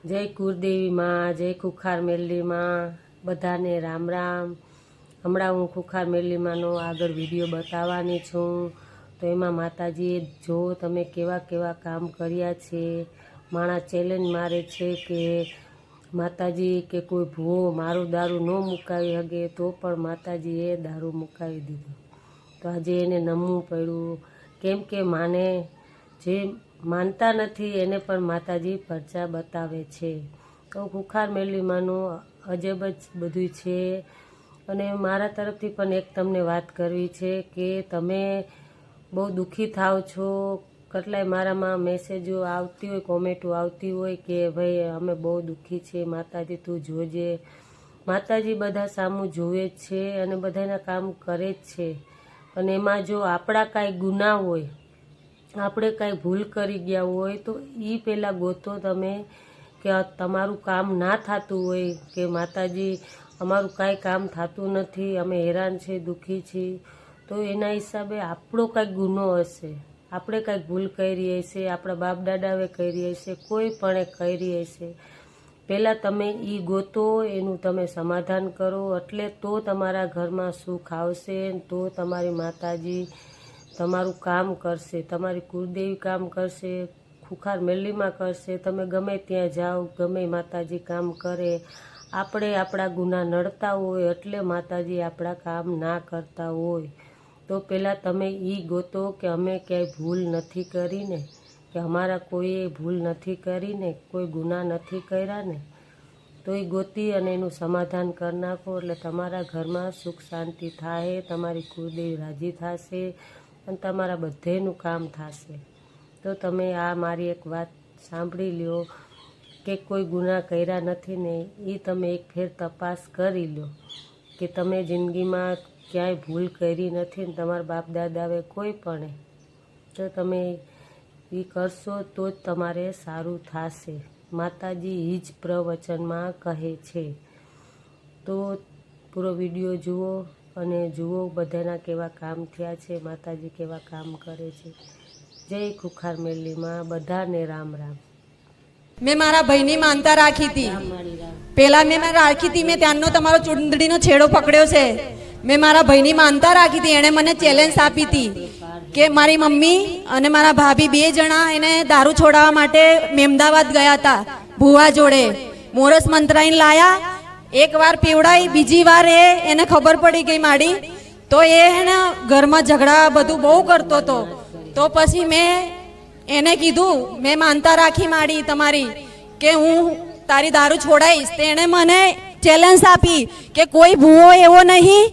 જય કુળદેવી માં, જય ખુખાર મેલડી માં, બધાને રામ રામ। હમણાં હું ખુખાર મેલડી માનો આગળ વિડીયો બતાવવાની છું। તો એમાં માતાજીએ જો તમે કેવા કેવા કામ કર્યા છે। માણસ ચેલેન્જ મારે છે કે માતાજી કે કોઈ ભૂવો મારું દારૂ ન મુકાવી શકે, તો પણ માતાજીએ દારૂ મુકાવી દીધો। તો આજે એને નમવું પડ્યું, કેમ કે માને જે માનતા નથી એને પણ માતાજી પરચા બતાવે છે। તો ખુખાર મેલડી માનું અજબ જ બધું છે। અને મારા તરફથી પણ એક તમને વાત કરવી છે કે તમે બહુ દુઃખી થાવ છો। કેટલાય મારામાં મેસેજો આવતી હોય, કોમેન્ટો આવતી હોય કે ભાઈ અમે બહુ દુઃખી છીએ, માતાજી તું જોજે। માતાજી બધા સામું જોવે જ છે અને બધાના કામ કરે જ છે। અને એમાં જો આપણા કાંઈ ગુનાહ હોય, આપણે કાંઈ ભૂલ કરી ગયા હોય તો એ પહેલાં ગોતો તમે કે તમારું કામ ના થતું હોય કે માતાજી અમારું કાંઈ કામ થતું નથી, અમે હેરાન છે, દુઃખી છીએ, તો એના હિસાબે આપણો કાંઈક ગુનો હશે, આપણે કાંઈક ભૂલ કરી હશે, આપણા બાપ દાદાએ કરી હશે, કોઈ પણ કરી હશે। પહેલાં તમે એ ગોતો, એનું તમે સમાધાન કરો, એટલે તો તમારા ઘરમાં સુખ આવશે, તો તમારી માતાજી તમારું કામ કરશે, તમારી કુળદેવી કામ કરશે, ખુખાર મેલડીમાં કરશે। તમે ગમે ત્યાં જાઓ, ગમે માતાજી કામ કરે। આપણે આપણા ગુના નડતા હોય એટલે માતાજી આપણા કામ ના કરતા હોય। તો પહેલાં તમે એ ગોતો કે અમે ક્યાંય ભૂલ નથી કરીને, કે અમારા કોઈએ ભૂલ નથી કરીને, કોઈ ગુના નથી કર્યા ને, તો એ ગોતી અને એનું સમાધાન કરી નાખો, એટલે તમારા ઘરમાં સુખ શાંતિ થાય, તમારી કુળદેવી રાજી થશે અને તમારા બધેનું કામ થશે। તો તમે આ મારી એક વાત સાંભળી લ્યો કે કોઈ ગુનાહ કર્યા નથી ને એ તમે એક ફેર તપાસ કરી લો કે તમે જિંદગીમાં ક્યાંય ભૂલ કરી નથી ને તમારા બાપ દાદાએ કોઈ પણ, તો તમે એ કરશો તો જ તમારે સારું થશે। માતાજી એ જ પ્રવચનમાં કહે છે। તો પૂરો વિડીયો જુઓ અને જુઓ બધાના કેવા કામ થયા છે, માતાજી કેવા કામ કરે છે। જય ખુખાર મેલડીમાં, બધાને રામ રામ। મેં મારા ભાઈની માનતા રાખી હતી, પેલા મેં રાખી હતી, મેં ત્યાંનો તમારો ચૂંદડીનો છેડો પકડ્યો છે। મેં મારા ભાઈની માનતા રાખી હતી, એણે મને ચેલેન્જ આપી હતી કે મારી મમ્મી અને મારા ભાભી બે જણા એને દારૂ છોડાવવા માટે મેમદાવાદ ગયા હતા ભુવા જોડે, મોરસ મંત્રાઈને લાયા, એક વાર પીવડાઈ, બીજી વાર એને ખબર પડી ગઈ માડી, તો એ ને ઘરમાં ઝઘડા બધું બહુ કરતો હતો। તો પછી મેં એને કીધું, મેં માનતા રાખી માડી તમારી કે હું તારી દારૂ છોડાઈશ, તેણે મને ચેલેન્જ આપી કે કોઈ ભૂવો એવો નહીં,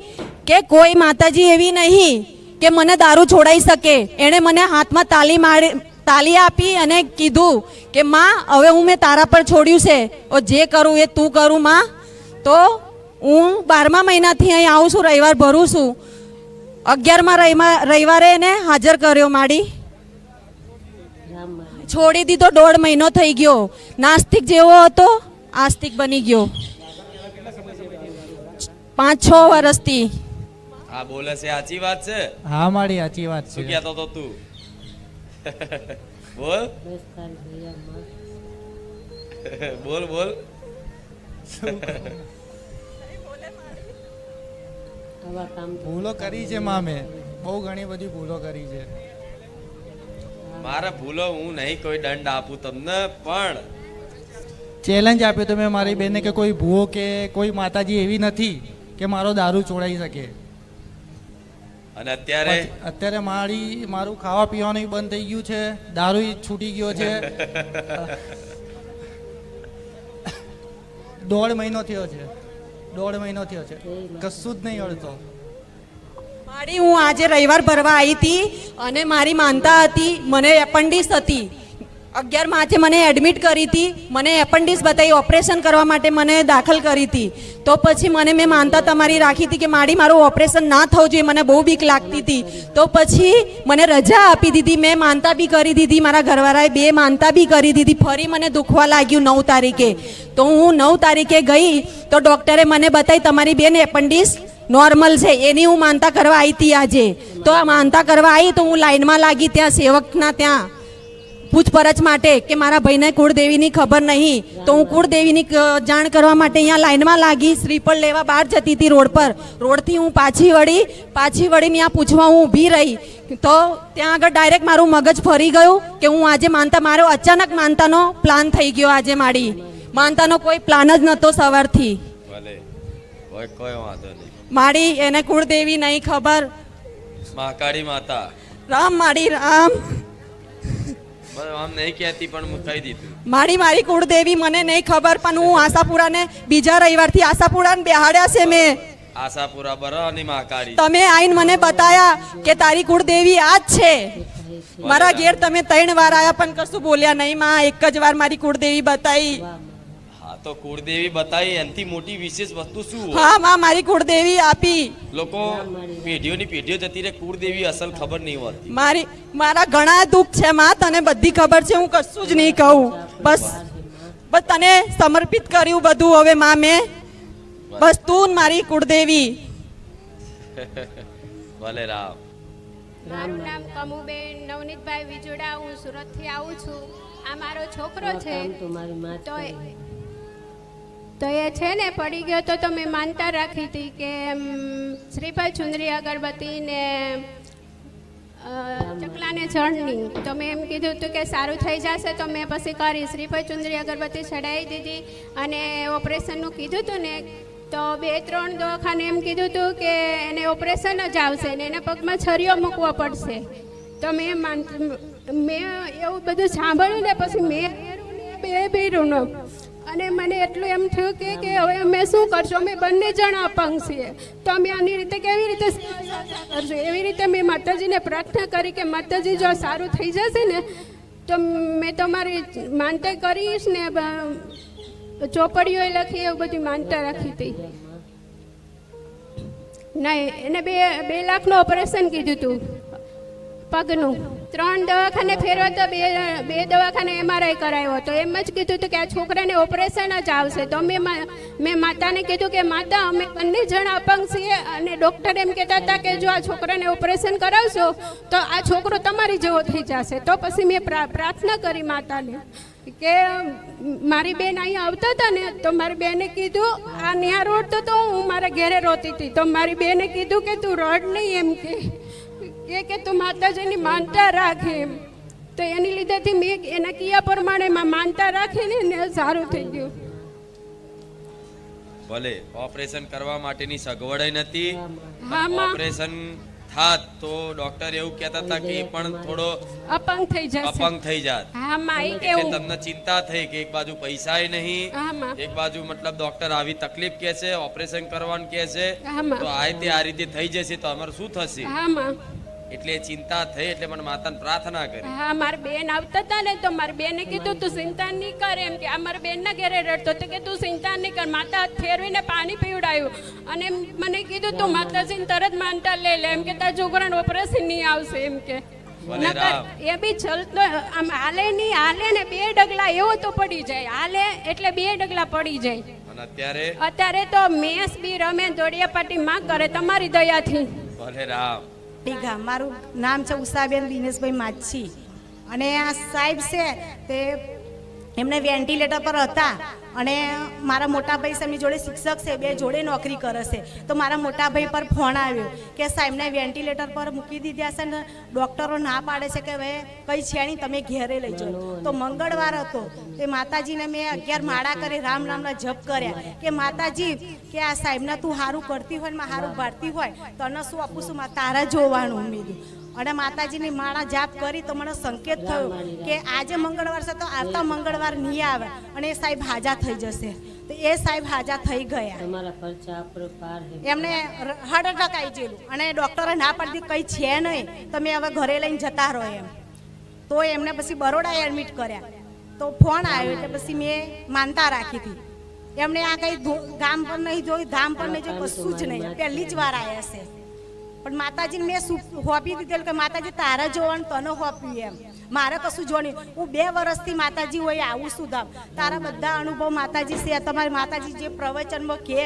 કે કોઈ માતાજી એવી નહીં કે મને દારૂ છોડાઈ શકે। એણે મને હાથમાં તાલી આપી અને કીધું કે માં હવે હું મેં તારા પર છોડ્યું છે, જે કરું એ તું કરું માં। તો હું 12મા મહિનાથી અહીં આવું છું, રવિવાર ભરું છું, 11મા રવિવારે એને હાજર કર્યો માડી, છોડી દીધો, 1.5 મહિનો થઈ ગયો। નાસ્તિક જેવો હતો આસ્તિક બની ગયો 5-6 વર્ષથી। આ બોલે છે સાચી વાત છે? હા મારી સાચી વાત છે। શું કહેતો તો તું? બોલ બોલ બોલ। ભૂલો કરી છે માં, મેં બહુ ઘણી બધી ભૂલો કરી છે। મારા ભૂલો હું નહીં કોઈ દંડ આપું તમને, પણ ચેલેન્જ આપ્યો તો મેં મારી બેને કે કોઈ ભૂવો કે કોઈ માતાજી એવી નથી કે મારો દારૂ છોડાઈ શકે। અને અત્યારે મારું ખાવા પીવાનું બંધ થઈ ગયું છે, દારૂ છૂટી ગયો છે। 1.5 મહિનો થયો છે, 1.5 મહિનો થયો છે, કશું જ નહીં અડતો। મારી હું આજે રવિવાર ભરવા આવી હતી અને મારી માનતા હતી, મને એપન્ડિસ હતી, 11 માર્ચે મને એડમિટ કરી હતી, મને એપન્ડિસ બતાવી, ઓપરેશન કરવા માટે મને દાખલ કરી હતી। તો પછી મેં માનતા તમારી રાખી હતી કે મારી મારું ઓપરેશન ના થવું જોઈએ, મને બહુ બીક લાગતી હતી। તો પછી મને રજા આપી દીધી, મેં માનતા બી કરી દીધી, મારા ઘરવાળાએ 2 માનતા બી કરી દીધી। ફરી મને દુખવા લાગ્યું 9 તારીખે, તો હું 9 તારીખે ગઈ તો ડૉક્ટરે મને બતાવી તમારી બેન એપન્ડિસ નોર્મલ છે, એની હું માનતા કરવા આવી હતી આજે। તો આ માનતા કરવા આવી તો હું લાઈનમાં લાગી ત્યાં સેવકના ત્યાં પૂછપરછ માટે કે મારા ભાઈને કુળદેવીની ખબર નહીં, તો હું કુળદેવીની જાણ કરવા માટે અહીંયા લાઈનમાં લાગી, શ્રીફળ લેવા બહાર જતી હતી રોડ પર. રોડથી હું પાછી વળીને ત્યાં પૂછવા હું ઊભી રહી, તો ત્યાં આગળ ડાયરેક્ટ મારું મગજ ફરી ગયું કે હું આજે મારો અચાનક માનતાનો પ્લાન થઈ ગયો. આજે મારી માનતાનો કોઈ પ્લાન જ નહોતો સવારથી. ભલે કોઈ વાંધો નહીં. મારી એને કુળદેવી નહીં ખબર. મહાકાળી માતા રામ મારી રામ આમ નહીં કહેતી પણ હું કહી દીધું. મારી કુળદેવી મને નહીં ખબર, પણ હું આશાપુરાને બીજા રવિવારથી આશાપુરાને બેહાડ્યા છે મેં. આશાપુરા બરાની મહાકાળી તમે આઈને મને બતાયા કે તારી કુળદેવી આ જ છે. મારા ઘેર તમે 3 વાર આયા પણ કશું બોલ્યા નહીં. માં એક જ વાર મારી કુળદેવી બતાવી. હા તો કુળદેવી બતાવી, એનાથી મોટી વિશેષ વસ્તુ શું હોય? હા માં મારી કુળદેવી આપી. લોકો પેઢીઓની પેઢીઓ જતી રહે, કુળદેવી અસલ ખબર નહીં હોતી. મારા ઘણા દુઃખ છે માં, તને બધી ખબર છે, હું કશું જ નહીં કહું. બસ તને સમર્પિત કર્યું બધું હવે માં મેં. બસ તું મારી કુળદેવી. ભલે રામ. મારું નામ કમુબેન નવનીતભાઈ વિજોડા, હું સુરતથી આવું છું. આ મારો છોકરો છે. તો એ છે ને પડી ગયો તો મેં માનતા રાખી હતી કે શ્રીફળ ચુંદરી અગરબત્તી ને ચકલાને ચણની. તો મેં એમ કીધું હતું કે સારું થઈ જશે, તો મેં પછી કરી શ્રીફળ ચુંદરી અગરબત્તી ચડાવી દીધી. અને ઓપરેશનનું કીધું હતું ને, તો 2-3 દવાખાને એમ કીધું હતું કે એને ઓપરેશન જ આવશે ને એના પગમાં છરીઓ મૂકવો પડશે. તો મેં એવું બધું સાંભળ્યું ને પછી મેં બેરું અને મને એટલું એમ થયું કે હવે અમે શું કરશું, અમે બંને જણ અપંગ છીએ, તો અમે આની રીતે કેવી રીતે કરશું. એવી રીતે મેં માતાજીને પ્રાર્થના કરી કે માતાજી જો સારું થઈ જશે ને તો મેં તમારી માનતા કરીશ ને ચોપડીઓ લખી, એવું બધી માનતા રાખી હતી. નહીં, એને 2 લાખનું ઓપરેશન કીધું હતું પગનું. 3 દવાખાને ફેરવા તો 2 દવાખાને MRI કરાવ્યો તો એમ જ કીધું હતું કે આ છોકરાને ઓપરેશન જ આવશે. તો મેં માતાને કીધું કે માતા અમે બંને જણ અપંગ છીએ અને ડૉક્ટર એમ કહેતા હતા કે જો આ છોકરાને ઓપરેશન કરાવશો તો આ છોકરો તમારી જેવો થઈ જશે. તો પછી મેં પ્રાર્થના કરી માતાને કે મારી બેન અહીંયા આવતા હતા ને, તો મારી બેને કીધું આ ન્યા રોડતો તો હું મારા ઘેરે રોતી હતી. તો મારી બેને કીધું કે તું રડ નહીં, એમ કે તું માતાજીની માનતા રાખે એમ. તો એની લીધેથી મેં એના કીયા પ્રમાણે માનતા રાખીને ને સારું થઈ ગયું. ભલે ઓપરેશન કરવા માટેની સગવડ નથી. હા ઓપરેશન થાત તો ડોક્ટર એવું કહેતા હતા કે પણ થોડો અપંગ થઈ જાત. હા માં એટલે તમને ચિંતા થઈ કે એક બાજુ પૈસાય નહીં, એક બાજુ મતલબ ડોક્ટર આવી તકલીફ કે છે, ઓપરેશન કરવાનું કે છે, તો આ રીતે થઈ જશે તો અમારું શું થશે. એટલે ચિંતા થઈ, એટલે મને માતાને પ્રાર્થના કરી. હા, મારી બેન આવતા હતા ને તો મારી બેને કીધું તું ચિંતા નહીં કર એમ કે. અમારી બેન ના ઘરે રડતો તો કે તું ચિંતા નહીં કર. માતા હાથ ફેરવીને પાણી પીવડાયું અને મને કીધું તું માતાજીને તરત માનતા લઈ લે એમ કે તારા છોકરાને ઓપરેશન નહીં આવશે એમ કે. એ બી ચલતો આમ હાલે નહીં, હાલે ને 2 ડગલા એવો તો પડી જાય, હાલે એટલે 2 ડગલા પડી જાય. અત્યારે તો મેસ બી રમે, દોડિયા પાટી માં કરે તમારી દયાથી. ભલે રામ. મારું નામ છે ઉષાબેન દિનેશભાઈ માછી અને આ સાહેબ છે તે એમને વેન્ટિલેટર પર હતા અને મારા મોટા ભાઈ સાહેબની જોડે શિક્ષક છે, 2 જોડે નોકરી કરે છે. તો મારા મોટા ભાઈ પર ફોન આવ્યો કે સાહેબને વેન્ટિલેટર પર મૂકી દીધા છે ને ડૉક્ટરો ના પાડે છે કે હવે કંઈ છે નહીં, તમે ઘેરે લઈ જાઓ. તો મંગળવાર હતો તે માતાજીને મેં 11 માળા કરી રામ રામના જપ કર્યા કે માતાજી કે આ સાહેબને તું સારું કરતી હોય ને સારું ભાળતી હોય તને શું આપું છું, તારા જોવાનું ઉમેદું. અને માતાજીની માળા જાપ કરી તો મને સંકેત થયો કે આજે મંગળવાર છે તો આવતા મંગળવાર નહીં આવે અને એ સાહેબ હાજા થઈ જશે. તો એ સાહેબ હાજા થઈ ગયા, એમને હાર્ટ એટેક આવી ગયેલું અને ડૉક્ટરે ના પાડી કંઈ છે નહીં, તમે હવે ઘરે લઈને જતા રહો એમ. તો એમને પછી બરોડા એડમિટ કર્યા. તો ફોન આવ્યો એટલે પછી મેં માનતા રાખી હતી. એમને આ કંઈ ગામ પર નહીં જોયું, ધામ પર નહીં જોયું, કશું જ નહીં, પહેલી જ વાર આવ્યા છે. પણ માતાજીને મેં હોપી દીધેલું કે માતાજી તારા જોવાનું તને હોપ્યું એમ, મારે કશું જોવાનું. હું 2 વર્ષથી માતાજી હોય આવું છું ધામ, તારા બધા અનુભવ માતાજી છે, તમારી માતાજી જે પ્રવચનમાં કહે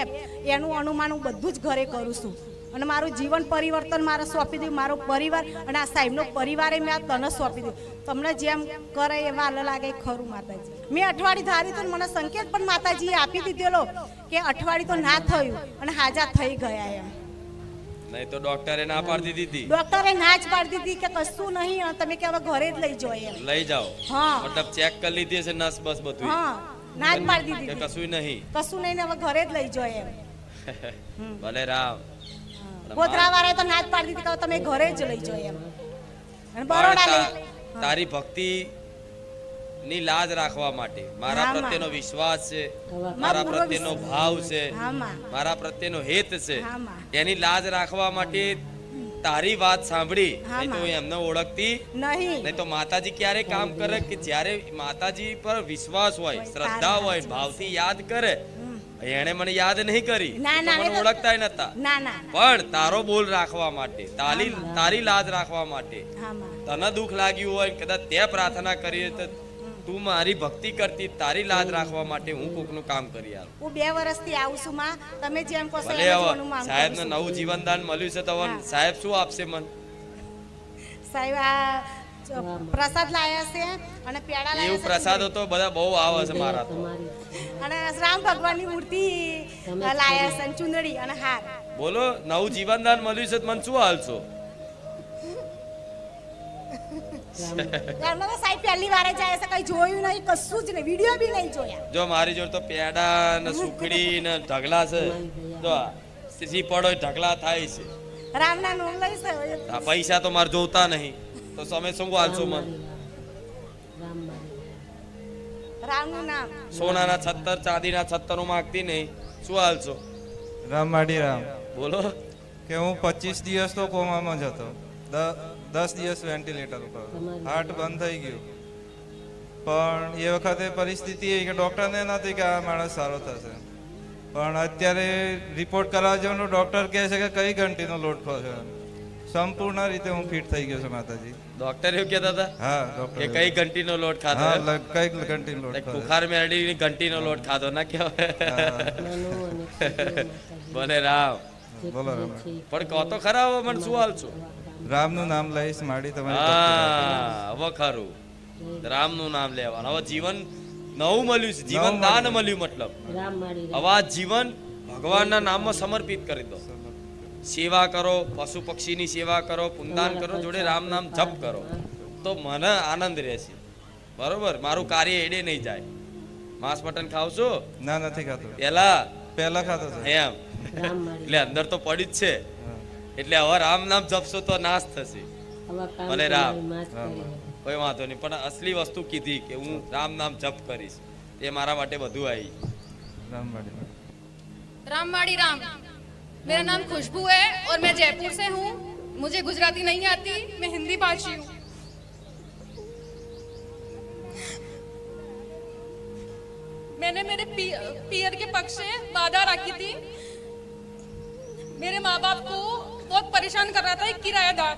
એનું અનુમાન હું બધું જ ઘરે કરું છું. અને મારું જીવન પરિવર્તન મારે સોંપી દીધું, મારો પરિવાર અને આ સાહેબનો પરિવારે મેં આ તને સોંપી દીધું. તમને જેમ કરે એવા લાગે ખરું માતાજી. મેં અઠવાડિયું ધાર્યું તો મને સંકેત પણ માતાજીએ આપી દીધેલો કે અઠવાડિયું તો ના થયું અને હાજા થઈ ગયા એમ. નહીં તો ડોક્ટરે ના પાડી દીધી. ડોક્ટરે ના જ પાડી દીધી કે કશું નહીં, તમે કે હવે ઘરે જ લઈ જાઓ એમ. લઈ જાઓ હા મતલબ ચેક કરી લીધી છે નસ બસ બધું. હા ના જ પાડી કે દીધી કશું નહીં. કશું નહીં ને હવે ઘરે જ લઈ જાઓ એમ. ભલે રામ. ગોધરા વાળાએ તો ના જ પાડી દીધી કે તમે ઘરે જ લઈ જાઓ એમ. અને પણ બરોડા લઈ તારી ભક્તિ ની લાજ રાખવા માટે, મારા હા, માં. પ્રત્યેનો વિશ્વાસ છે, મારા પૂરો પ્રત્યેનો ભાવ છે, હા, માં. મારા પ્રત્યેનો હેત છે, હા, માં. એની લાજ રાખવા માટે તારી વાત સાંભળી. હા, નહીં તો માં. એમને ઓળખતી નહીં. નહીં તો માતાજી ક્યારે કામ કરે કે જ્યારે માતાજી પર વિશ્વાસ હોય, શ્રદ્ધા હોય, ભાવથી યાદ કરે. એને મને યાદ નહીં કરી, ના, તો ના, મને એ તો- ઓળખતાય નતા. ના ના પણ તારો બોલ રાખવા માટે, તારી લાજ રાખવા માટે, હા માં તને દુઃખ લાગ્યું હોય કદાચ તે પ્રાર્થના કરી તો તું મારી ભક્તિ કરતી, તારી લાજ રાખવા માટે હું કોકનું કામ કરી આલું. હું 2 વર્ષથી આવું છું માં. તમે જેમ કહો છો ભલે એમ જ હવે હું માંગ સાહેબને કરું છું. નવું જીવનદાન મળ્યું છે તો હવે હા. સાહેબ શું આપશે મન? સાહેબ આ પ્રસાદ લાયા છે અને પેડા લાયા એવું છે. પ્રસાદો તો બધા બહુ આવે છે મારા તો. તમારી અને રામ ભગવાનની મૂર્તિ લાયા છે અને ચુંદડી અને હાર. બોલો, નવું જીવનદાન મળ્યું છે તો મને શું હાલશો? એમને તો સાહેબ પહેલી વાર જાય છે, કઈ જોયું નહીં, કશું જ નહીં, વિડીયો બી નહીં જોયા. જો મારી જોડે તો પેડા ને સુખડી ને ઢગલા છે. જો સીસી પડો ઢગલા થાય છે. રામના નામ લઈ છે. આ પૈસા તો મારે જોતા નહીં, તો તમે શું હાલશો મન? રામ મારી રામનું નામ સોનાના 76 ચાંદીના 76 માંગતી નહીં, શું હાલશો? રામવાડી રામ. બોલો. કે હું 25 દિવસ તો કોમામાં જ હતો, 10 દિવસ વેન્ટિલેટર ઉપર, હાર્ટ બંધ થઈ ગયું. પણ એ વખતે પરિસ્થિતિ એવી કે ડૉક્ટરને નથી કે આ માણસ સારો થશે. પણ અત્યારે રિપોર્ટ કરાવવા જાઉં તો ડૉક્ટર કહે છે કે કઈ ઘંટીનો લોટકો છે. સંપૂર્ણ રીતે હું ફિટ થઈ ગયો છું માતાજી. ડોક્ટર એવું કહેતા હતા હા કે ડૉક્ટર કઈ ઘંટીનો લોટ ખાધો? હા કઈ ઘંટીનો લોટ ખાધો. બુખાર મેળવી ઘંટીનો લોટ ખાધો ના કહેવાય? નાનું અને ખોટું ભલે રામ. બોલો રામ. પણ કહો તો ખરા હવે મને શું હાલશો? રામનું નામ લઈશ માડી તમારી ભક્તિ રાખીશ. હા હવે ખરું, રામનું નામ લેવાનું. હવે જીવન નવું મળ્યું છે, જીવન દાન મળ્યું. મતલબ રામ મારી હવે આ જીવન ભગવાનના નામમાં સમર્પિત કરી દો. સેવા કરો, પશુ પક્ષીની સેવા કરો, પુણ્યદાન કરો, જોડે રામ નામ જપ કરો, તો મને આનંદ રહેશે. બરોબર, મારું કાર્ય એડે નહીં જાય. માંસ મટન ખાવ છો ના નથી ખાતો, પેલા ખાતો છે. એમ રામ મારી એટલે અંદર તો પડી જ છે. એટલે હવે રામ નામ જપશો તો નાશ થશે. આવા કામ ભલે રામ. તમારી માં જ કરી. કોઈ વાંધો નહીં, પણ અસલી વસ્તુ કીધી કે હું રામ નામ જપ કરીશ, એ મારા માટે બધું આવી. રામવાડી रामवाड़ी राम। मेरा नाम खुशबू है और मैं जयपुर से हूँ। मुझे गुजराती नहीं आती, मैं हिंदी भाषी हूँ। मैंने मेरे पियर के पक्ष से बाधा रखी थी। मेरे माँ बाप को बहुत परेशान कर रहा था एक किराएदार,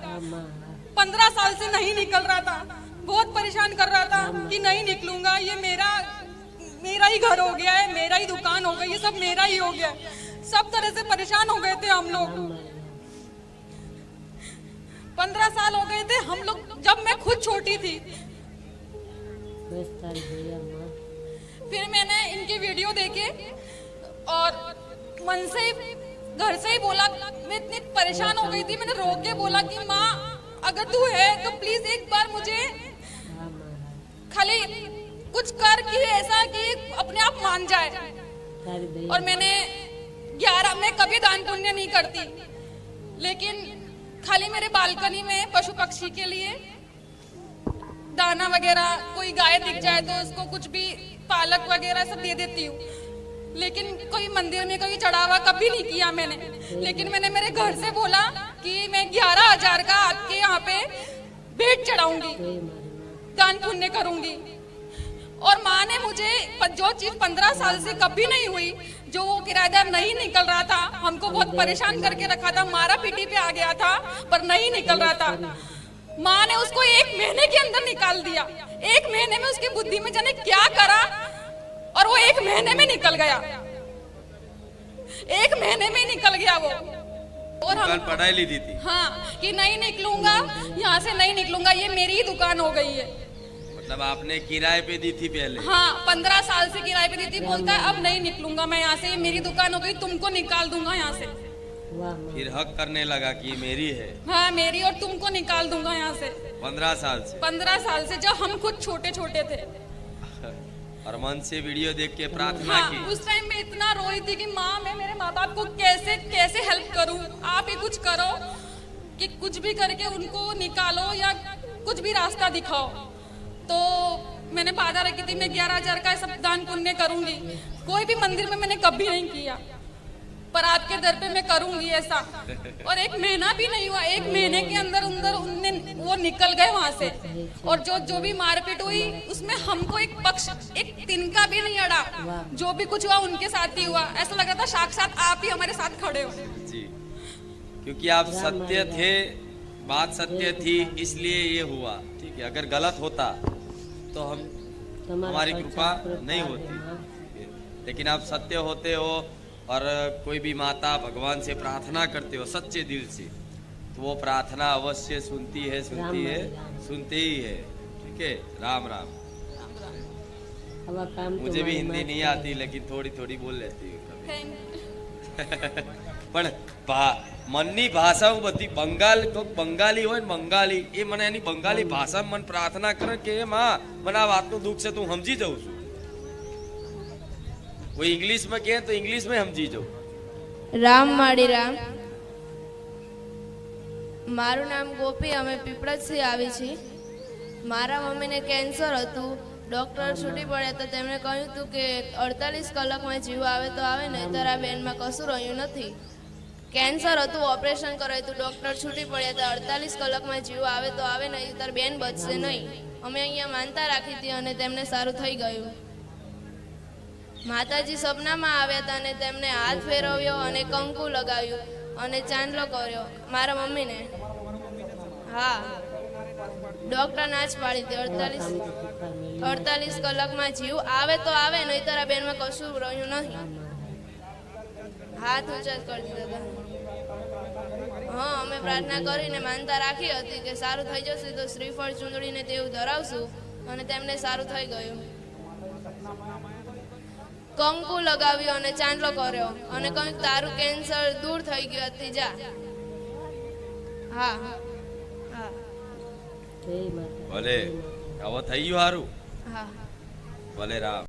15 साल से नहीं निकल रहा था, बहुत परेशान कर रहा था कि नहीं निकलूंगा, ये मेरा ही घर हो गया है, मेरा ही दुकान हो गई, ये सब मेरा ही हो गया है। सब तरह से परेशान हो गए थे हम लोग। 15 साल हो गए थे हम लोग, जब मैं खुद छोटी थी। બસ તારી દયા માં. फिर मैंने इनके वीडियो देखे और मन से घर से ही बोला, मैं इतनी परेशान हो गई थी, मैंने रो के बोला कि माँ अगर तू है तो प्लीज एक बार मुझे રામ મારા खाली कुछ कर कि ऐसा कि अपने आप मान जाए। તારી દયા. और मैं कभी दान पुण्य नहीं करती, लेकिन खाली मेरे बालकनी में पशु पक्षी के लिए दाना वगैरह, कोई गाय दिख जाए तो उसको कुछ भी पालक वगैरह सब दे देती हूँ। लेकिन कोई मंदिर में कोई चढ़ावा कभी नहीं किया मैंने। लेकिन मैंने मेरे घर से बोला कि मैं 11,000 का आपके यहाँ पे भेंट चढ़ाऊंगी, જય મારી માં. दान पुण्य करूंगी। और माँ ने मुझे जो चीज 15 साल से कभी नहीं हुई, जो वो किराएदार नहीं निकल रहा था, हमको बहुत परेशान करके रखा था, मारा पीटी पे आ गया था पर नहीं निकल रहा था, माँ ने उसको 1 महीने के अंदर निकाल दिया। 1 महीने में उसकी बुद्धि में जाने क्या करा और वो 1 महीने में निकल गया, 1 महीने में निकल गया वो। और हम दुकान पढ़ाई ली थी हाँ कि नहीं निकलूंगा, यहाँ से नहीं निकलूंगा, ये मेरी ही दुकान हो गई है। मतलब आपने किराए पे दी थी पहले? हाँ 15 साल से किराए पे दी थी, बोलता है अब नहीं निकलूंगा मैं यहाँ से, ये मेरी दुकान हो गई, तुमको निकाल दूंगा यहाँ से। वाह फिर हक करने लगा कि ये मेरी है। हाँ मेरी, और तुमको निकाल दूंगा यहाँ से। 15 साल से? 15 साल से, जब हम खुद छोटे छोटे थे। और मन से वीडियो देख के प्रार्थना हाँ, की? उस टाइम में इतना रोई थी कि माँ मैं मेरे माँ बाप को कैसे कैसे हेल्प करूँ, आप ही कुछ करो कि कुछ भी करके उनको निकालो या कुछ भी रास्ता दिखाओ। तो मैंने वादा रखी थी मैं 11,000 का सब दान पुण्य करूंगी। कोई भी मंदिर में मैंने कभी नहीं किया, पर आपके दर पे मैं करूंगी ऐसा। और 1 महीना भी नहीं हुआ, 1 महीने के अंदर अंदर उनने वो निकल गए वहां से। और जो भी मारपीट हुई उसमें हमको एक पक्ष, एक तिनका भी नहीं अड़ा। जो भी कुछ हुआ उनके साथ ही हुआ, ऐसा लग रहा था साक्षात आप ही हमारे साथ खड़े हो। जी, क्योंकि आप सत्य थे, बात सत्य थी, इसलिए ये हुआ। ठीक है, अगर गलत होता तो हमारी कृपा नहीं होती, लेकिन आप सत्य होते हो और कोई भी माता भगवान से प्रार्थना करते हो सच्चे दिल से, तो वो प्रार्थना अवश्य सुनती है, सुनते ही है। ठीक है, राम राम। मुझे भी हिंदी नहीं आती, लेकिन थोड़ी थोड़ी बोल लेती हूँ कभी। પણ મનની ભાષા બધી બંગાળી હોય ને બંગાળી, એ મને એની બંગાળી ભાષામાં મને પ્રાર્થના કરે કે માં મને આ વાતનું દુઃખ છે, તું સમજી જાઉં છું. કોઈ ઇંગ્લિશમાં કહે તો ઇંગ્લિશમાં સમજી જાઉં. રામ માડી રામ. મારું નામ ગોપી, અમે પીપળજથી આવી છીએ. મારા મમ્મીને કેન્સર હતું, ડૉક્ટર છૂટી પડ્યા તો તેમણે કહ્યું હતું કે 48 કલાકમાં જીવ આવે તો આવે, નહીંતર આ બેનમાં કશું રહ્યું નથી. કેન્સર હતું, ઓપરેશન કરાયું હતું, ડૉક્ટર છૂટી પડ્યા તો 48 કલાકમાં જીવ આવે તો આવે, નહીંતર બેન બચશે નહીં. અમે અહીંયા માનતા રાખી હતી અને તેમને સારું થઈ ગયું. માતાજી સપનામાં આવ્યા હતા અને તેમને હાથ ફેરવ્યો અને કંકુ લગાવ્યું અને ચાંદલો કર્યો મારા મમ્મીને. હા, ડૉક્ટર ના જ પાડી હતી 48 કલાકમાં જીવ આવે તો આવે, નહીંતર આ બેનમાં કશું રહ્યું નહીં. હાથ ઊંચા જ કરી દીધા હતા. હા, અમે પ્રાર્થના કરીને માનતા રાખી હતી કે સારું થઈ જશે તો શ્રીફળ ચૂંદડીને તેવું ધરાવશું, અને તેમને સારું થઈ ગયું. કંકુ લગાવ્યો અને ચાંદલો કર્યો અને કંઈક તારું કેન્સર દૂર થઈ ગયું હતી, જા. હા હા ભલે હવે થઈ ગયું સારું. હા ભલે રામ.